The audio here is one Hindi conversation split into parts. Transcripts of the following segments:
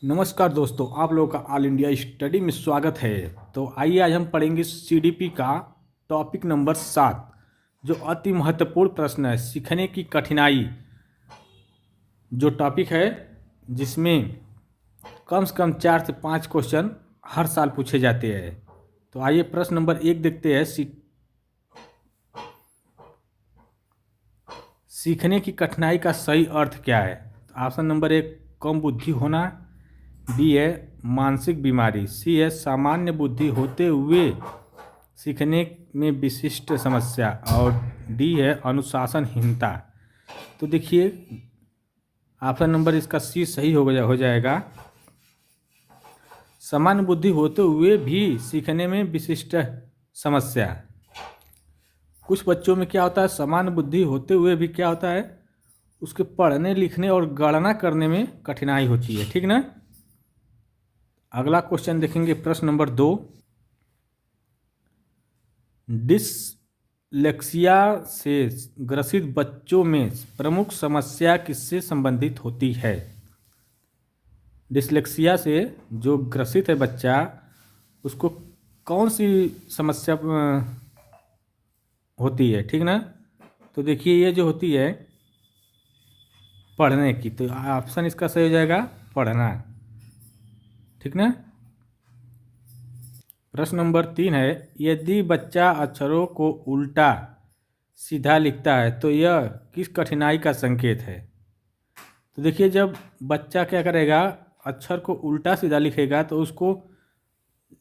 नमस्कार दोस्तों, आप लोगों का ऑल इंडिया स्टडी में स्वागत है। तो आइए आज हम पढ़ेंगे सीडीपी का टॉपिक नंबर 7, जो अति महत्वपूर्ण प्रश्न है, सीखने की कठिनाई। जो टॉपिक है जिसमें कम से कम 4 से 5 क्वेश्चन हर साल पूछे जाते हैं। तो आइए प्रश्न नंबर 1 देखते हैं। सीखने की कठिनाई का सही अर्थ क्या है? तो ऑप्शन नंबर 1 कम बुद्धि होना, बी है मानसिक बीमारी, सी है सामान्य बुद्धि होते हुए सीखने में विशिष्ट समस्या, और डी है अनुशासनहीनता। तो देखिए ऑप्शन नंबर इसका सी सही हो जाएगा। सामान्य बुद्धि होते हुए भी सीखने में विशिष्ट समस्या। कुछ बच्चों में क्या होता है, सामान्य बुद्धि होते हुए भी क्या होता है, उसके पढ़ने लिखने और गणना करने में कठिनाई होती है। ठीक ना। अगला क्वेश्चन देखेंगे, प्रश्न नंबर 2। डिसलेक्सिया से ग्रसित बच्चों में प्रमुख समस्या किससे संबंधित होती है? डिसलेक्सिया से जो ग्रसित है बच्चा, उसको कौन सी समस्या होती है? ठीक ना। तो देखिए ये जो होती है पढ़ने की, तो ऑप्शन इसका सही हो जाएगा पढ़ना। ठीक ना। प्रश्न नंबर 3 है, यदि बच्चा अक्षरों को उल्टा सीधा लिखता है तो यह किस कठिनाई का संकेत है? तो देखिए जब बच्चा क्या करेगा, अक्षर को उल्टा सीधा लिखेगा तो उसको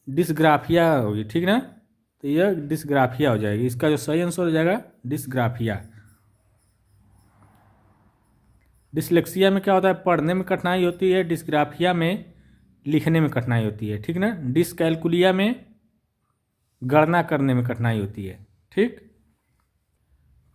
डिस्ग्राफिया होगी। ठीक ना। तो यह डिस्ग्राफिया हो जाएगी। इसका जो सही आंसर हो जाएगा डिस्ग्राफिया। डिसलेक्सिया में क्या होता है, पढ़ने में कठिनाई होती है। डिस्ग्राफिया में लिखने में कठिनाई होती है। ठीक ना। डिसकैलकुलिया में गणना करने में कठिनाई होती है। ठीक।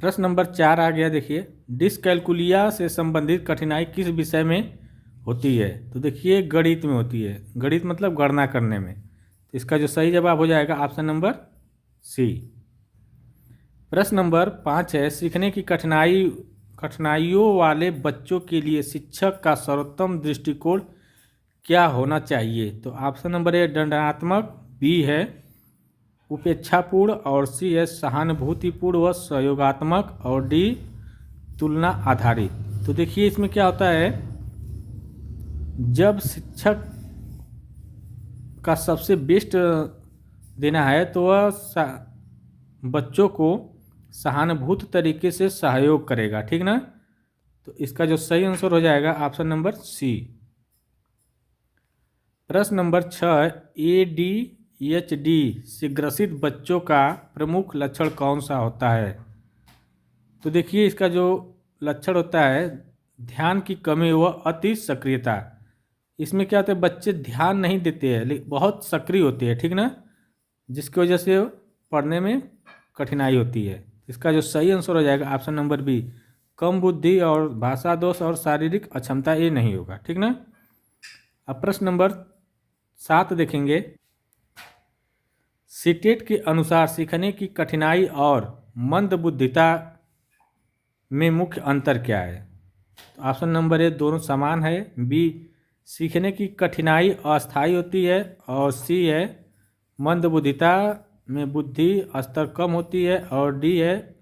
प्रश्न नंबर 4 आ गया। देखिए डिसकैलकुलिया से संबंधित कठिनाई किस विषय में होती है? तो देखिए गणित में होती है। गणित मतलब गणना करने में। तो इसका जो सही जवाब हो जाएगा ऑप्शन नंबर सी। प्रश्न नंबर 5 है, सीखने की कठिनाइयों वाले बच्चों के लिए शिक्षक का सर्वोत्तम दृष्टिकोण क्या होना चाहिए? तो ऑप्शन नंबर ए दंडात्मक, बी है उपेक्षापूर्ण, और सी है सहानुभूतिपूर्ण व सहयोगात्मक, और डी तुलना आधारित। तो देखिए इसमें क्या होता है, जब शिक्षक का सबसे बेस्ट देना है तो वह बच्चों को सहानुभूत तरीके से सहयोग करेगा। ठीक ना। तो इसका जो सही आंसर हो जाएगा ऑप्शन नंबर सी। प्रश्न नंबर 6, ADHD से ग्रसित बच्चों का प्रमुख लक्षण कौन सा होता है? तो देखिए इसका जो लक्षण होता है, ध्यान की कमी व अति सक्रियता। इसमें क्या होता है, बच्चे ध्यान नहीं देते हैं लेकिन बहुत सक्रिय होते हैं। ठीक ना। जिसकी वजह से पढ़ने में कठिनाई होती है। इसका जो सही आंसर हो जाएगा ऑप्शन नंबर बी, कम बुद्धि और भाषा दोष और शारीरिक अक्षमता, ये नहीं होगा। ठीक ना। अब प्रश्न नंबर 7 देखेंगे, सीटेट के अनुसार सीखने की कठिनाई और मंदबुद्धिता में मुख्य अंतर क्या है? तो ऑप्शन नंबर ए दोनों समान है, बी सीखने की कठिनाई अस्थायी होती है, और सी है मंदबुद्धिता में बुद्धि स्तर कम होती है, और डी है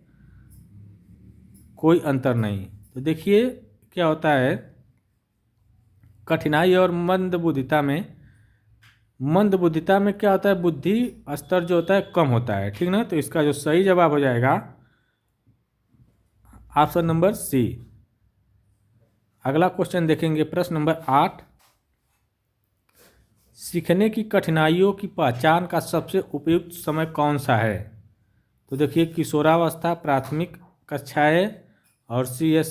कोई अंतर नहीं। तो देखिए क्या होता है, कठिनाई और मंदबुद्धिता में क्या होता है, बुद्धि स्तर जो होता है कम होता है। ठीक ना। तो इसका जो सही जवाब हो जाएगा ऑप्शन नंबर सी। अगला क्वेश्चन देखेंगे, प्रश्न नंबर 8, सीखने की कठिनाइयों की पहचान का सबसे उपयुक्त समय कौन सा है? तो देखिए किशोरावस्था, प्राथमिक कक्षाएं, और सी है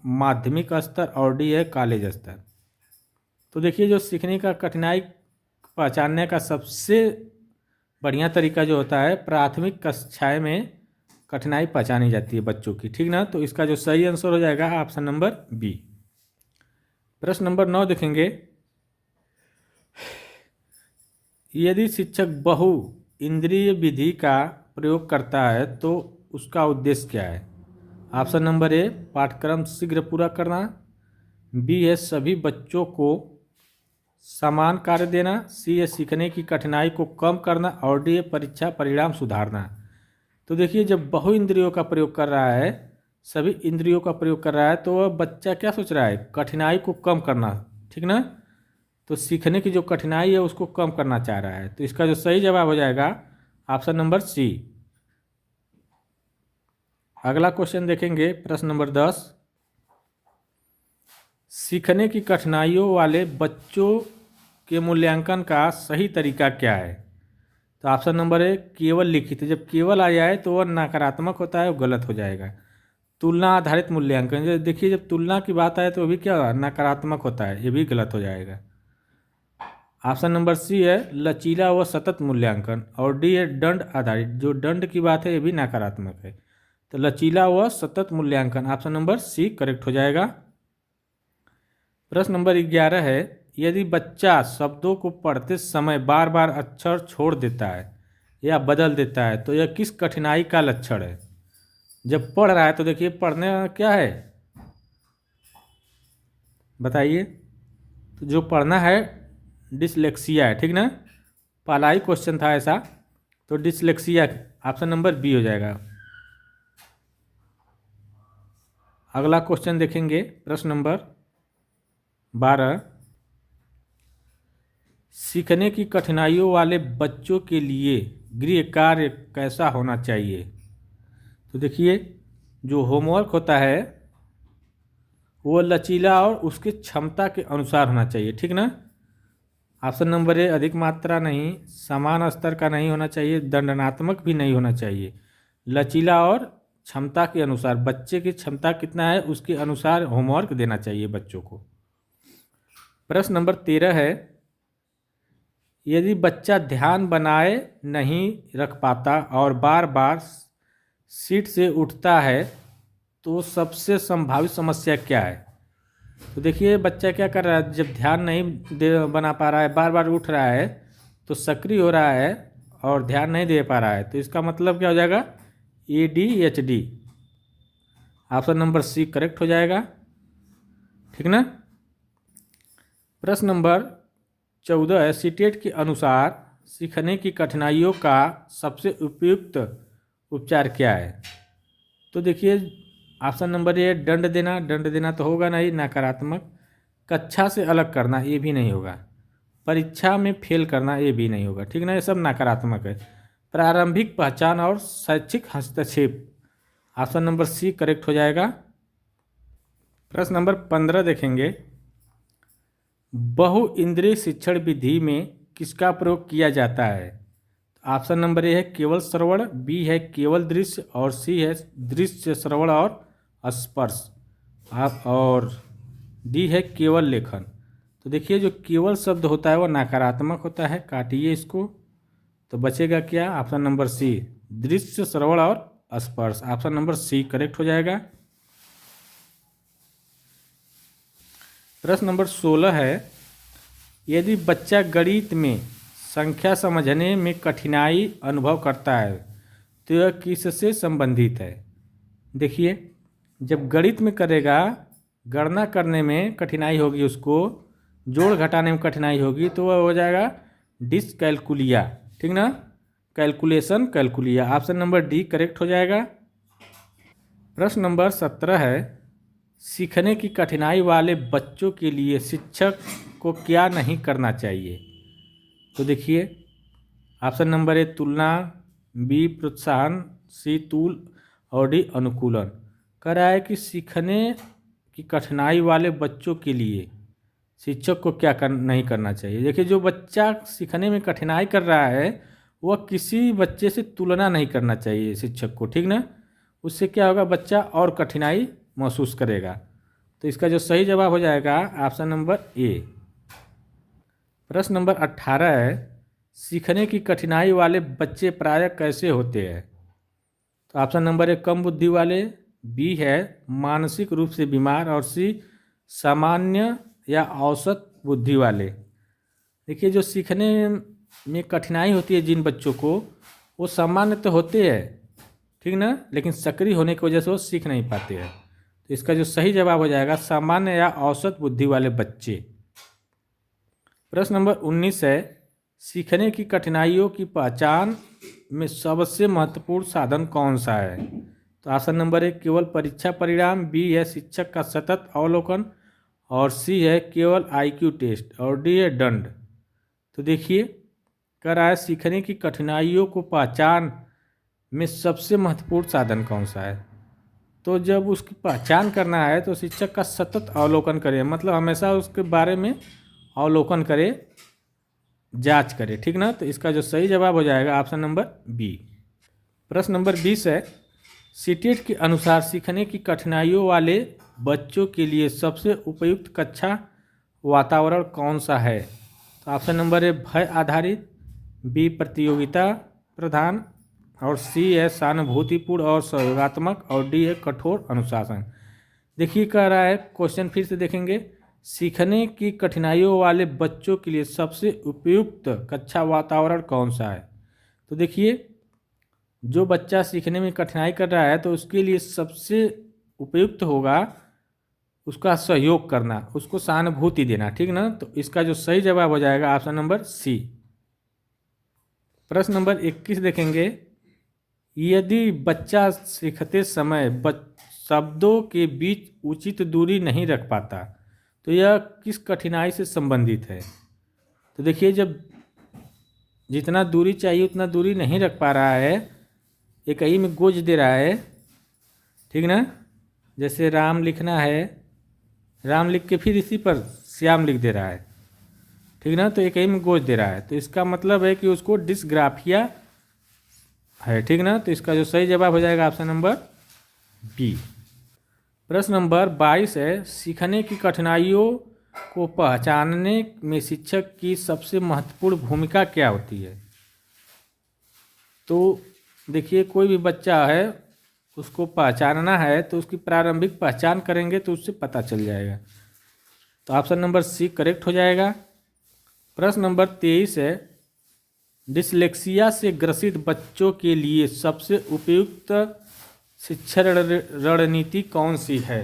माध्यमिक स्तर, और डी है कॉलेज स्तर। तो देखिए जो सीखने का कठिनाई पहचानने का सबसे बढ़िया तरीका जो होता है, प्राथमिक कक्षाएं में कठिनाई पहचानी जाती है बच्चों की। ठीक ना। तो इसका जो सही आंसर हो जाएगा ऑप्शन नंबर बी। प्रश्न नंबर 9 देखेंगे, यदि शिक्षक बहु इंद्रिय विधि का प्रयोग करता है तो उसका उद्देश्य क्या है? ऑप्शन नंबर ए पाठ्यक्रम शीघ्र पूरा करना, बी है सभी बच्चों को समान कार्य देना, सी है सीखने की कठिनाई को कम करना, और डी है परीक्षा परिणाम सुधारना। तो देखिए जब बहु इंद्रियों का प्रयोग कर रहा है, सभी इंद्रियों का प्रयोग कर रहा है, तो वह बच्चा क्या सोच रहा है, कठिनाई को कम करना, ठीक ना। तो सीखने की जो कठिनाई है उसको कम करना चाह रहा है। तो इसका जो सही जवाब हो जाएगा ऑप्शन नंबर सी। अगला क्वेश्चन देखेंगे, प्रश्न नंबर 10। सीखने की कठिनाइयों वाले बच्चों के मूल्यांकन का सही तरीका क्या है। तो ऑप्शन नंबर ए केवल लिखित। जब केवल आ जाए तो वह नकारात्मक होता है, वो गलत हो जाएगा। तुलना आधारित मूल्यांकन, जब देखिए जब तुलना की बात आए तो वो भी क्या होगा, नकारात्मक होता है, ये भी गलत हो जाएगा। ऑप्शन नंबर सी है लचीला व सतत मूल्यांकन, और डी है दंड आधारित। जो दंड की बात है ये भी नकारात्मक है। तो लचीला व सतत मूल्यांकन, ऑप्शन नंबर सी करेक्ट हो जाएगा। प्रश्न नंबर 11 है, यदि बच्चा शब्दों को पढ़ते समय बार बार अक्षर छोड़ देता है या बदल देता है तो यह किस कठिनाई का लक्षण है। जब पढ़ रहा है तो देखिए पढ़ने क्या है, बताइए। तो जो पढ़ना है डिसलेक्सिया है, ठीक ना। पहला ही क्वेश्चन था ऐसा, तो डिसलेक्सिया ऑप्शन नंबर बी हो जाएगा। अगला क्वेश्चन देखेंगे, प्रश्न नंबर 12। सीखने की कठिनाइयों वाले बच्चों के लिए गृह कार्य कैसा होना चाहिए। तो देखिए जो होमवर्क होता है वो लचीला और उसकी क्षमता के अनुसार होना चाहिए, ठीक ना। ऑप्शन नंबर ए अधिक मात्रा नहीं, समान स्तर का नहीं होना चाहिए, दंडनात्मक भी नहीं होना चाहिए। लचीला और क्षमता के अनुसार, बच्चे की क्षमता कितना है उसके अनुसार होमवर्क देना चाहिए बच्चों को। प्रश्न नंबर 13 है, यदि बच्चा ध्यान बनाए नहीं रख पाता और बार बार सीट से उठता है तो सबसे संभावित समस्या क्या है। तो देखिए बच्चा क्या कर रहा है, जब ध्यान नहीं बना पा रहा है, बार बार उठ रहा है तो सक्रिय हो रहा है और ध्यान नहीं दे पा रहा है। तो इसका मतलब क्या हो जाएगा, ADHD। Option number C correct हो जाएगा, ठीक ना। प्रश्न नंबर 14 है, सीटेट के अनुसार सीखने की कठिनाइयों का सबसे उपयुक्त उपचार क्या है। तो देखिए ऑप्शन नंबर ए दंड देना, दंड देना तो होगा नहीं, नकारात्मक। कक्षा से अलग करना, ये भी नहीं होगा। परीक्षा में फेल करना, ये भी नहीं होगा, ठीक ना, ये सब नकारात्मक है। प्रारंभिक पहचान और शैक्षिक हस्तक्षेप, ऑप्शन नंबर सी करेक्ट हो जाएगा। प्रश्न नंबर 15 देखेंगे, बहु इंद्रिय शिक्षण विधि में किसका प्रयोग किया जाता है। ऑप्शन नंबर ए है केवल श्रवण, बी है केवल दृश्य, और सी है दृश्य श्रवण और स्पर्श, और डी है केवल लेखन। तो देखिए जो केवल शब्द होता है वो नकारात्मक होता है, काटिए इसको। तो बचेगा क्या, ऑप्शन नंबर सी दृश्य श्रवण और स्पर्श, ऑप्शन नंबर सी करेक्ट हो जाएगा। प्रश्न नंबर 16 है, यदि बच्चा गणित में संख्या समझने में कठिनाई अनुभव करता है तो यह किससे संबंधित है। देखिए जब गणित में करेगा, गणना करने में कठिनाई होगी, उसको जोड़ घटाने में कठिनाई होगी, तो वह हो जाएगा डिसकैलकुलिया, ठीक ना, calculation कैलकुलिया, option number D correct हो जाएगा। प्रश्न नंबर 17 है, सीखने की कठिनाई वाले बच्चों के लिए शिक्षक को क्या नहीं करना चाहिए। तो देखिए ऑप्शन नंबर ए तुलना, बी प्रोत्साहन, सी तूल, और डी अनुकूलन। कह रहा है कि सीखने की कठिनाई वाले बच्चों के लिए शिक्षक को क्या नहीं करना चाहिए। देखिए जो बच्चा सीखने में कठिनाई कर रहा है वह किसी बच्चे से तुलना नहीं करना चाहिए शिक्षक को, ठीक ना। उससे क्या होगा, बच्चा और कठिनाई महसूस करेगा। तो इसका जो सही जवाब हो जाएगा ऑप्शन नंबर ए। प्रश्न नंबर 18 है, सीखने की कठिनाई वाले बच्चे प्रायः कैसे होते हैं। तो ऑप्शन नंबर ए कम बुद्धि वाले, बी है मानसिक रूप से बीमार, और सी सामान्य या औसत बुद्धि वाले। देखिए जो सीखने में कठिनाई होती है जिन बच्चों को, वो सामान्य तो होते हैं, ठीक ना, लेकिन सक्रिय होने की वजह से वो सीख नहीं पाते हैं। तो इसका जो सही जवाब हो जाएगा सामान्य या औसत बुद्धि वाले बच्चे। प्रश्न नंबर 19 है, सीखने की कठिनाइयों की पहचान में सबसे महत्वपूर्ण साधन कौन सा है? तो ऑप्शन नंबर 1 केवल परीक्षा परिणाम, बी है शिक्षक का सतत अवलोकन, और सी है केवल आईक्यू टेस्ट, और डी है दंड। तो देखिए कह रहा है सीखने की कठिनाइयों को पहचान में सबसे महत्वपूर्ण साधन कौन सा है। तो जब उसकी पहचान करना है तो शिक्षक का सतत अवलोकन करें, मतलब हमेशा उसके बारे में अवलोकन करे, जांच करे, ठीक ना। तो इसका जो सही जवाब हो जाएगा ऑप्शन नंबर बी। प्रश्न नंबर 20 है, सीटेट के अनुसार सीखने की कठिनाइयों वाले बच्चों के लिए सबसे उपयुक्त कक्षा वातावरण कौन सा है? तो ऑप्शन नंबर 1 भय आधारित, बी प्रतियोगिता प्रधान, और सी है सहानुभूतिपूर्ण और सहयोगात्मक, और डी है कठोर अनुशासन। देखिए कह रहा है, क्वेश्चन फिर से देखेंगे, सीखने की कठिनाइयों वाले बच्चों के लिए सबसे उपयुक्त कक्षा वातावरण कौन सा है? तो देखिए जो बच्चा सीखने में कठिनाई कर रहा है तो उसके लिए सबसे उपयुक्त होगा उसका सहयोग करना, उसको सहानुभूति देना, ठीक ना। तो इसका जो सही जवाब हो जाएगा ऑप्शन नंबर सी। प्रश्न नंबर 21 देखेंगे, यदि बच्चा सीखते समय शब्दों के बीच उचित दूरी नहीं रख पाता तो यह किस कठिनाई से संबंधित है? तो देखिए जब जितना दूरी चाहिए उतना दूरी नहीं रख पा रहा है, एक ही में गोज दे रहा है, ठीक ना। जैसे राम लिखना है, राम लिख के फिर इसी पर श्याम लिख दे रहा है, ठीक ना। तो एक ही में गोज दे रहा है, तो इसका मतलब है कि उसको डिस्ग्राफिया है, ठीक ना। तो इसका जो सही जवाब हो जाएगा ऑप्शन नंबर बी। प्रश्न नंबर 22 है, सीखने की कठिनाइयों को पहचानने में शिक्षक की सबसे महत्वपूर्ण भूमिका क्या होती है? तो देखिए कोई भी बच्चा है उसको पहचानना है तो उसकी प्रारंभिक पहचान करेंगे तो उससे पता चल जाएगा। तो ऑप्शन नंबर सी करेक्ट हो जाएगा। प्रश्न नंबर 23 है, डिसलेक्सिया से ग्रसित बच्चों के लिए सबसे उपयुक्त शिक्षा रणनीति कौन सी है?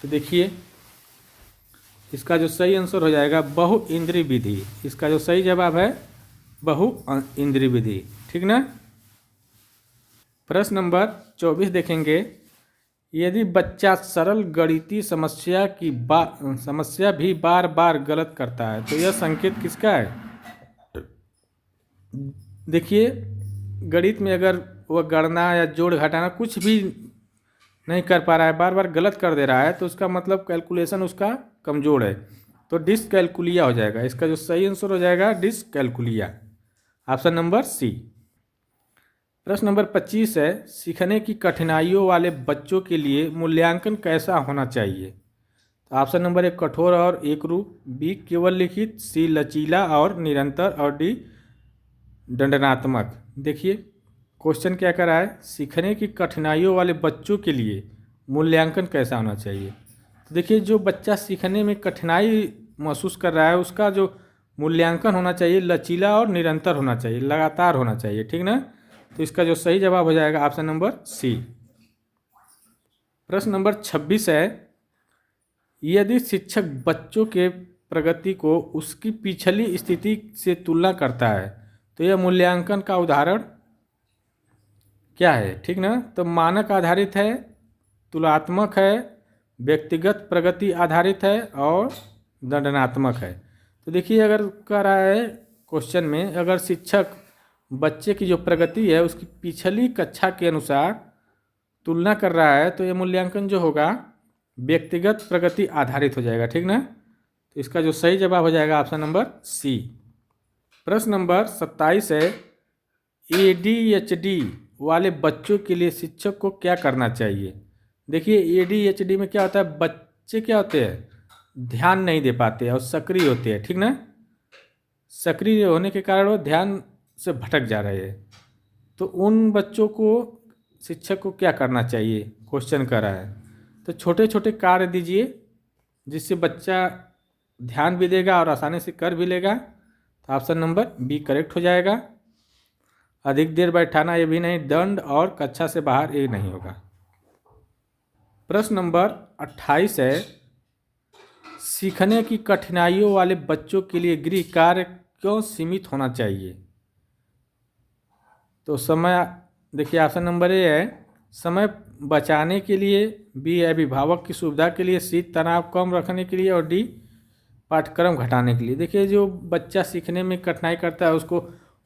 तो देखिए इसका जो सही आंसर हो जाएगा बहु इंद्रिय विधि। इसका जो सही जवाब है बहु इंद्रिय विधि, ठीक ना। प्रश्न नंबर 24 देखेंगे, यदि बच्चा सरल गणितीय समस्या भी बार बार गलत करता है तो यह संकेत किसका है? देखिए गणित में अगर वह गणना या जोड़ घटाना कुछ भी नहीं कर पा रहा है, बार बार गलत कर दे रहा है, तो उसका मतलब कैलकुलेशन उसका कमज़ोर है, तो डिसकैलकुलिया हो जाएगा। इसका जो सही आंसर हो जाएगा डिसकैलकुलिया, ऑप्शन नंबर सी। प्रश्न नंबर 25 है, सीखने की कठिनाइयों वाले बच्चों के लिए मूल्यांकन कैसा होना चाहिए? तो ऑप्शन नंबर 1 कठोर और एकरूप, बी केवल लिखित, सी लचीला और निरंतर, और डी दंडनात्मक। देखिए क्वेश्चन क्या कर रहा है, सीखने की कठिनाइयों वाले बच्चों के लिए मूल्यांकन कैसा होना चाहिए। तो देखिए जो बच्चा सीखने में कठिनाई महसूस कर रहा है उसका जो मूल्यांकन होना चाहिए लचीला और निरंतर होना चाहिए, लगातार होना चाहिए, ठीक ना। तो इसका जो सही जवाब हो जाएगा ऑप्शन नंबर सी। प्रश्न नंबर 26 है, यदि शिक्षक बच्चों के प्रगति को उसकी पिछली स्थिति से तुलना करता है तो यह मूल्यांकन का उदाहरण क्या है, ठीक ना। तो मानक आधारित है, तुलनात्मक है, व्यक्तिगत प्रगति आधारित है, और दंडनात्मक है। तो देखिए अगर कह रहा है क्वेश्चन में, अगर शिक्षक बच्चे की जो प्रगति है उसकी पिछली कक्षा के अनुसार तुलना कर रहा है तो यह मूल्यांकन जो होगा व्यक्तिगत प्रगति आधारित हो जाएगा, ठीक ना। तो इसका जो सही जवाब हो जाएगा ऑप्शन नंबर सी। प्रश्न नंबर 27 है, ADHD वाले बच्चों के लिए शिक्षक को क्या करना चाहिए? देखिए ADHD में क्या होता है, बच्चे क्या होते हैं ध्यान नहीं दे पाते और सक्रिय होते हैं, ठीक ना। सक्रिय होने के कारण वो ध्यान से भटक जा रहे हैं, तो उन बच्चों को शिक्षक को क्या करना चाहिए क्वेश्चन कर रहा है। तो छोटे छोटे कार्य दीजिए जिससे बच्चा ध्यान भी देगा और आसानी से कर भी लेगा। तो ऑप्शन नंबर बी करेक्ट हो जाएगा। अधिक देर बैठाना ये भी नहीं, दंड और कक्षा से बाहर ये नहीं होगा। प्रश्न नंबर 28 है, सीखने की कठिनाइयों वाले बच्चों के लिए गृह कार्य क्यों सीमित होना चाहिए? तो समय, देखिए ऑप्शन नंबर ए है समय बचाने के लिए, बी है अभिभावक की सुविधा के लिए, सी तनाव कम रखने के लिए और डी पाठ्यक्रम घटाने के लिए। देखिए जो बच्चा सीखने में कठिनाई करता है उसको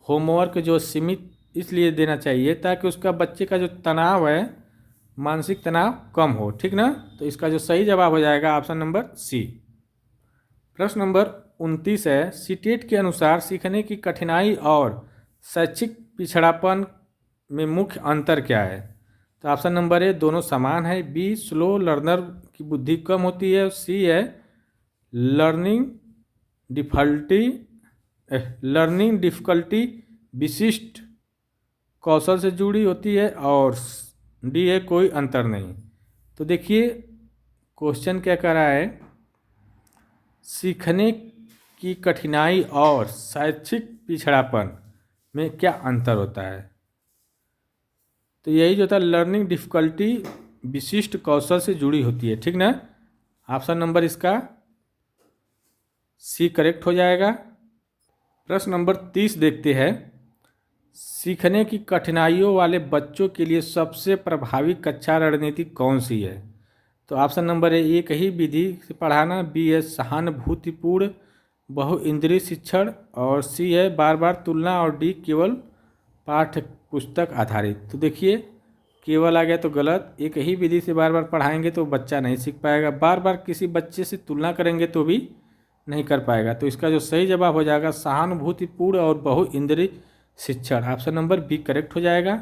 होमवर्क जो सीमित इसलिए देना चाहिए ताकि उसका बच्चे का जो तनाव है, मानसिक तनाव कम हो, ठीक ना। तो इसका जो सही जवाब हो जाएगा ऑप्शन नंबर सी। प्रश्न नंबर 29 है, सीटेट के अनुसार सीखने की कठिनाई और शैक्षिक पिछड़ापन में मुख्य अंतर क्या है? तो ऑप्शन नंबर ए दोनों समान है, बी स्लो लर्नर की बुद्धि कम होती है, सी है लर्निंग लर्निंग डिफिकल्टी विशिष्ट कौशल से जुड़ी होती है, और डी है कोई अंतर नहीं। तो देखिए क्वेश्चन क्या कर रहा है, सीखने की कठिनाई और शैक्षिक पिछड़ापन में क्या अंतर होता है? तो यही जो था लर्निंग डिफिकल्टी विशिष्ट कौशल से जुड़ी होती है, ठीक ना। ऑप्शन नंबर इसका सी करेक्ट हो जाएगा। प्रश्न नंबर 30 देखते हैं, सीखने की कठिनाइयों वाले बच्चों के लिए सबसे प्रभावी कक्षा रणनीति कौन सी है? तो ऑप्शन नंबर ए एक ही विधि से पढ़ाना, बी है सहानुभूतिपूर्ण बहुइंद्रिय शिक्षण, और सी है बार बार तुलना, और डी केवल पाठ्य पुस्तक आधारित। तो देखिए केवल आ गया तो गलत, एक ही विधि से बार बार पढ़ाएंगे तो बच्चा नहीं सीख पाएगा, बार बार किसी बच्चे से तुलना करेंगे तो भी नहीं कर पाएगा। तो इसका जो सही जवाब हो जाएगा सहानुभूतिपूर्ण और बहुइंद्रिय शिक्षण, ऑप्शन नंबर बी करेक्ट हो जाएगा।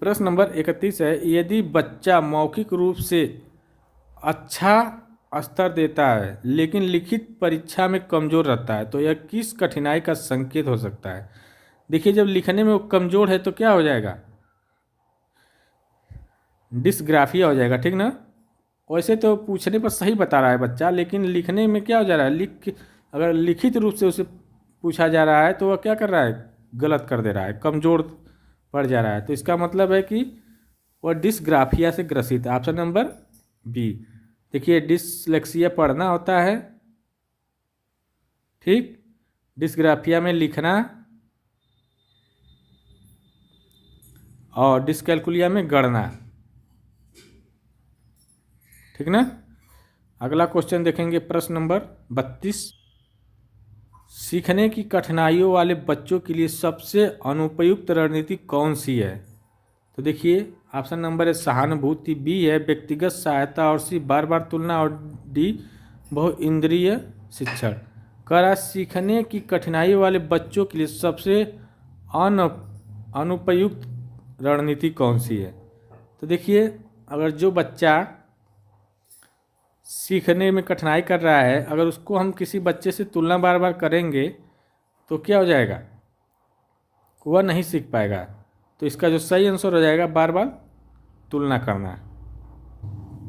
प्रश्न नंबर 31 है, यदि बच्चा मौखिक रूप से अच्छा स्तर देता है लेकिन लिखित परीक्षा में कमज़ोर रहता है तो यह किस कठिनाई का संकेत हो सकता है? देखिए जब लिखने में वो कमज़ोर है तो क्या हो जाएगा, डिस्ग्राफिया हो जाएगा, ठीक ना। वैसे तो पूछने पर सही बता रहा है बच्चा, लेकिन लिखने में क्या हो जा रहा है, अगर लिखित रूप से उसे पूछा जा रहा है तो वह क्या कर रहा है, गलत कर दे रहा है, कमज़ोर पड़ जा रहा है। तो इसका मतलब है कि वह डिस्ग्राफिया से ग्रसित है, ऑप्शन नंबर बी। देखिए डिसलेक्सिया पढ़ना होता है, ठीक, डिस्ग्राफिया में लिखना, और डिस्कैलकुलिया में गणना, ठीक ना। अगला क्वेश्चन देखेंगे प्रश्न नंबर 32, सीखने की कठिनाइयों वाले बच्चों के लिए सबसे अनुपयुक्त रणनीति कौन सी है? तो देखिए ऑप्शन नंबर है सहानुभूति, बी है व्यक्तिगत सहायता, और सी बार बार तुलना, और डी बहुइंद्रिय शिक्षण। कह रहा सीखने की कठिनाइयों वाले बच्चों के लिए सबसे अनुपयुक्त रणनीति कौन सी है? तो देखिए अगर जो बच्चा सीखने में कठिनाई कर रहा है, अगर उसको हम किसी बच्चे से तुलना बार बार करेंगे तो क्या हो जाएगा, वह नहीं सीख पाएगा। तो इसका जो सही आंसर हो जाएगा बार बार तुलना करना।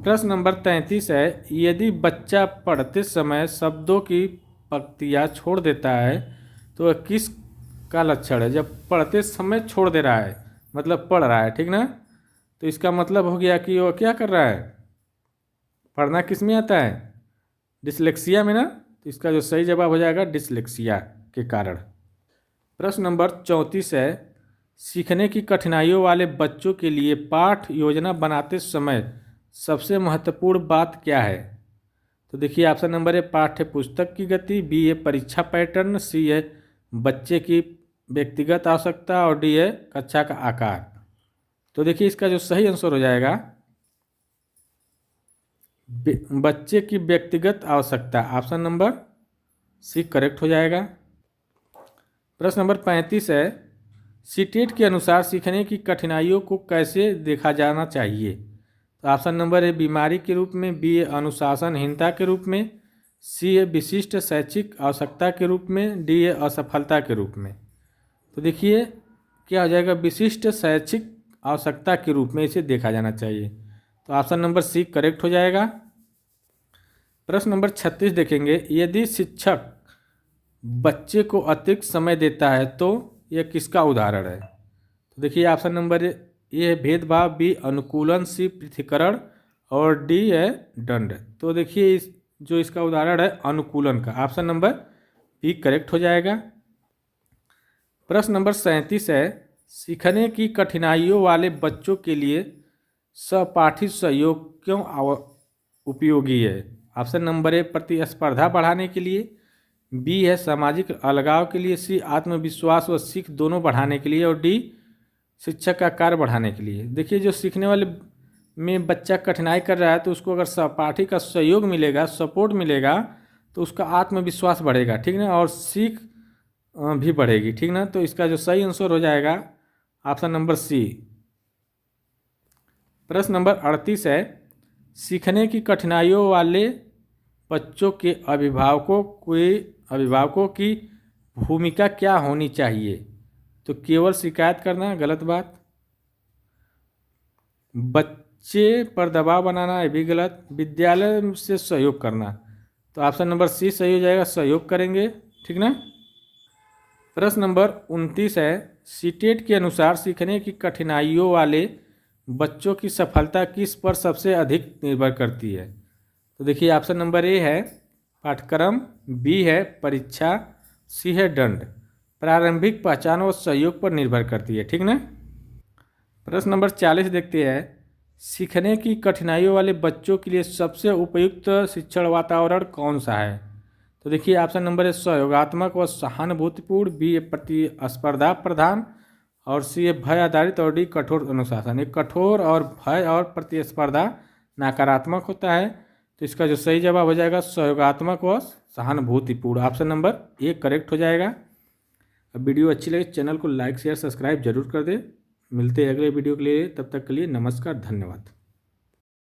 प्रश्न नंबर 33 है, यदि बच्चा पढ़ते समय शब्दों की पंक्तियाँ छोड़ देता है तो वह किस का लक्षण है? जब पढ़ते समय छोड़ दे रहा है मतलब पढ़ रहा है, ठीक ना। तो इसका मतलब हो गया कि वह क्या कर रहा है, पढ़ना किस में आता है, डिसलेक्सिया में ना। तो इसका जो सही जवाब हो जाएगा डिसलेक्सिया के कारण। प्रश्न नंबर 34 है, सीखने की कठिनाइयों वाले बच्चों के लिए पाठ योजना बनाते समय सबसे महत्वपूर्ण बात क्या है? तो देखिए ऑप्शन नंबर है पाठ्य पुस्तक की गति, बी है परीक्षा पैटर्न, सी है बच्चे की व्यक्तिगत आवश्यकता, और डी है कक्षा का आकार। तो देखिए इसका जो सही आंसर हो जाएगा बच्चे की व्यक्तिगत आवश्यकता, ऑप्शन नंबर सी करेक्ट हो जाएगा। प्रश्न नंबर 35 है, सीटेट के अनुसार सीखने की कठिनाइयों को कैसे देखा जाना चाहिए? तो ऑप्शन नंबर है बीमारी के रूप में, बी है अनुशासनहीनता के रूप में, सी है विशिष्ट शैक्षिक आवश्यकता के रूप में, डी है असफलता के रूप में। तो देखिए क्या हो जाएगा, विशिष्ट शैक्षिक आवश्यकता के रूप में इसे देखा जाना चाहिए। तो ऑप्शन नंबर सी करेक्ट हो जाएगा। प्रश्न नंबर 36 देखेंगे, यदि शिक्षक बच्चे को अतिरिक्त समय देता है तो यह किसका उदाहरण है? तो देखिए ऑप्शन नंबर ए है भेदभाव, बी अनुकूलन, सी पृथक्करण, और डी है दंड। तो देखिए इस जो इसका उदाहरण है अनुकूलन का। ऑप्शन नंबर बी करेक्ट हो जाएगा। प्रश्न नंबर 37 है, सीखने की कठिनाइयों वाले बच्चों के लिए सहपाठी सहयोग क्यों उपयोगी है? ऑप्शन नंबर ए प्रतिस्पर्धा बढ़ाने के लिए, बी है सामाजिक अलगाव के लिए, सी आत्मविश्वास व सीख दोनों बढ़ाने के लिए, और डी शिक्षक का कार्य बढ़ाने के लिए। देखिए, जो सीखने वाले में बच्चा कठिनाई कर रहा है तो उसको अगर सहपाठी का सहयोग मिलेगा, सपोर्ट मिलेगा, तो उसका आत्मविश्वास बढ़ेगा, ठीक ना, और सीख भी बढ़ेगी, ठीक ना। तो इसका जो सही आंसर हो जाएगा ऑप्शन नंबर सी। प्रश्न नंबर 38 है, सीखने की कठिनाइयों वाले बच्चों के अभिभावकों की भूमिका क्या होनी चाहिए? तो केवल शिकायत करना, गलत बात। बच्चे पर दबाव बनाना, ये भी गलत। विद्यालय से सहयोग करना, तो ऑप्शन नंबर सी सही हो जाएगा, सहयोग करेंगे, ठीक ना। प्रश्न नंबर 29 है, सीटेट के अनुसार सीखने की कठिनाइयों वाले बच्चों की सफलता किस पर सबसे अधिक निर्भर करती है? तो देखिए, ऑप्शन नंबर ए है पाठ्यक्रम, बी है परीक्षा, सी है दंड। प्रारंभिक पहचान व सहयोग पर निर्भर करती है, ठीक ना। प्रश्न नंबर 40 देखते हैं, सीखने की कठिनाइयों वाले बच्चों के लिए सबसे उपयुक्त शिक्षण वातावरण कौन सा है? तो देखिए, ऑप्शन नंबर है सहयोगात्मक व सहानुभूतिपूर्ण, बी है प्रतिस्पर्धा प्रधान, और सी है भय आधारित, और डी कठोर अनुशासन। ये कठोर और भय और प्रतिस्पर्धा नकारात्मक होता है, तो इसका जो सही जवाब हो जाएगा सहयोगात्मक व सहानुभूतिपूर्ण। ऑप्शन नंबर ए करेक्ट हो जाएगा। अब वीडियो अच्छी लगे चैनल को लाइक शेयर सब्सक्राइब जरूर कर दे। मिलते हैं अगले वीडियो के लिए, तब तक के लिए नमस्कार, धन्यवाद।